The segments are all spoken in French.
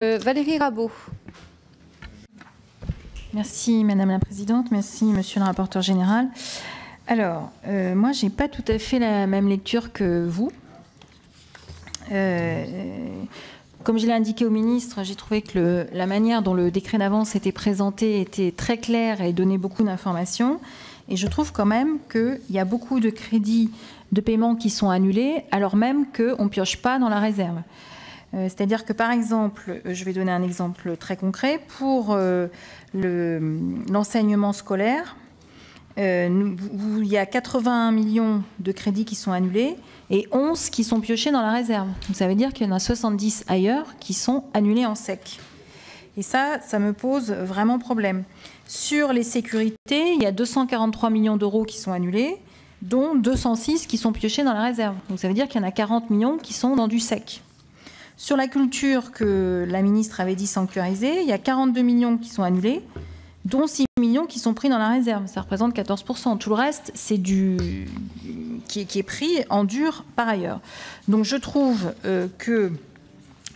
Valérie Rabault. Merci Madame la Présidente, merci Monsieur le rapporteur général. Alors, moi je n'ai pas tout à fait la même lecture que vous. Comme je l'ai indiqué au ministre, j'ai trouvé que la manière dont le décret d'avance était présenté était très claire et donnait beaucoup d'informations. Et je trouve quand même qu'il y a beaucoup de crédits de paiement qui sont annulés, alors même qu'on ne pioche pas dans la réserve. C'est-à-dire que, par exemple, je vais donner un exemple très concret, pour l'enseignement scolaire, il y a 81 millions de crédits qui sont annulés et 11 qui sont piochés dans la réserve. Donc ça veut dire qu'il y en a 70 ailleurs qui sont annulés en sec. Et ça me pose vraiment problème. Sur les sécurités, il y a 243 millions d'euros qui sont annulés, dont 206 qui sont piochés dans la réserve. Donc ça veut dire qu'il y en a 40 millions qui sont dans du sec. Sur la culture que la ministre avait dit sanctuariser, il y a 42 millions qui sont annulés, dont 6 millions qui sont pris dans la réserve. Ça représente 14%. Tout le reste, c'est qui est pris en dur par ailleurs. Donc je trouve que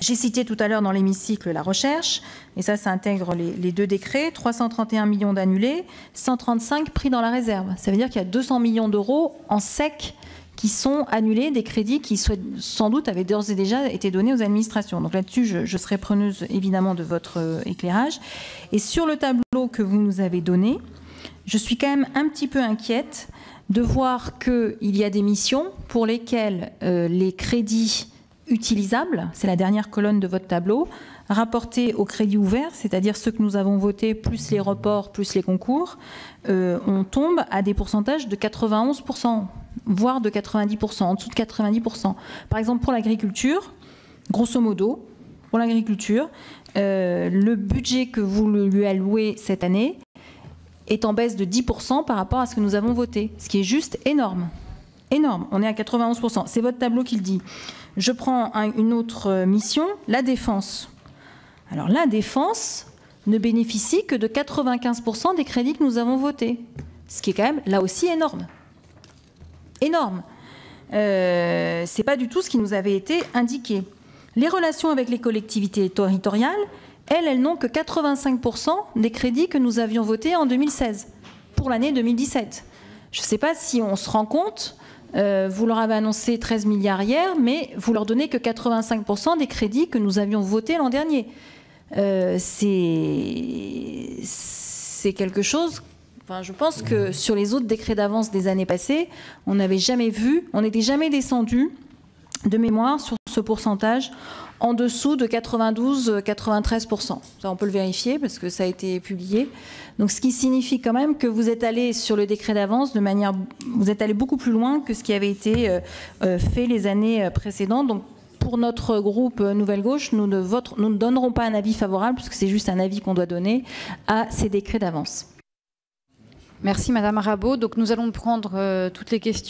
j'ai cité tout à l'heure dans l'hémicycle la recherche, et ça intègre les deux décrets, 331 millions d'annulés, 135 pris dans la réserve. Ça veut dire qu'il y a 200 millions d'euros en sec qui sont annulés, des crédits qui sans doute avaient d'ores et déjà été donnés aux administrations. Donc là-dessus, je serai preneuse évidemment de votre éclairage. Et sur le tableau que vous nous avez donné, je suis quand même un petit peu inquiète de voir qu'il y a des missions pour lesquelles les crédits utilisables, c'est la dernière colonne de votre tableau, rapportés aux crédits ouverts, c'est-à-dire ceux que nous avons votés, plus les reports, plus les concours, on tombe à des pourcentages de 91%, voire de 90%, en dessous de 90%. Par exemple, pour l'agriculture, grosso modo, pour l'agriculture, le budget que vous lui allouez cette année est en baisse de 10% par rapport à ce que nous avons voté, ce qui est juste énorme. Énorme, on est à 91%. C'est votre tableau qui le dit. Je prends une autre mission, la défense. Alors la défense ne bénéficie que de 95% des crédits que nous avons votés, ce qui est quand même là aussi énorme. Énorme. C'est pas du tout ce qui nous avait été indiqué. Les relations avec les collectivités territoriales, elles n'ont que 85% des crédits que nous avions votés en 2016, pour l'année 2017. Je ne sais pas si on se rend compte, vous leur avez annoncé 13 milliards hier, mais vous leur donnez que 85% des crédits que nous avions votés l'an dernier. C'est quelque chose... Enfin, je pense que sur les autres décrets d'avance des années passées, on n'avait jamais vu, on n'était jamais descendu de mémoire sur ce pourcentage en dessous de 92-93%. Ça, on peut le vérifier parce que ça a été publié. Donc, ce qui signifie quand même que vous êtes allé sur le décret d'avance de manière... Vous êtes allé beaucoup plus loin que ce qui avait été fait les années précédentes. Donc, pour notre groupe Nouvelle Gauche, nous ne donnerons pas un avis favorable puisque c'est juste un avis qu'on doit donner à ces décrets d'avance. Merci Madame Rabault. Donc nous allons prendre toutes les questions.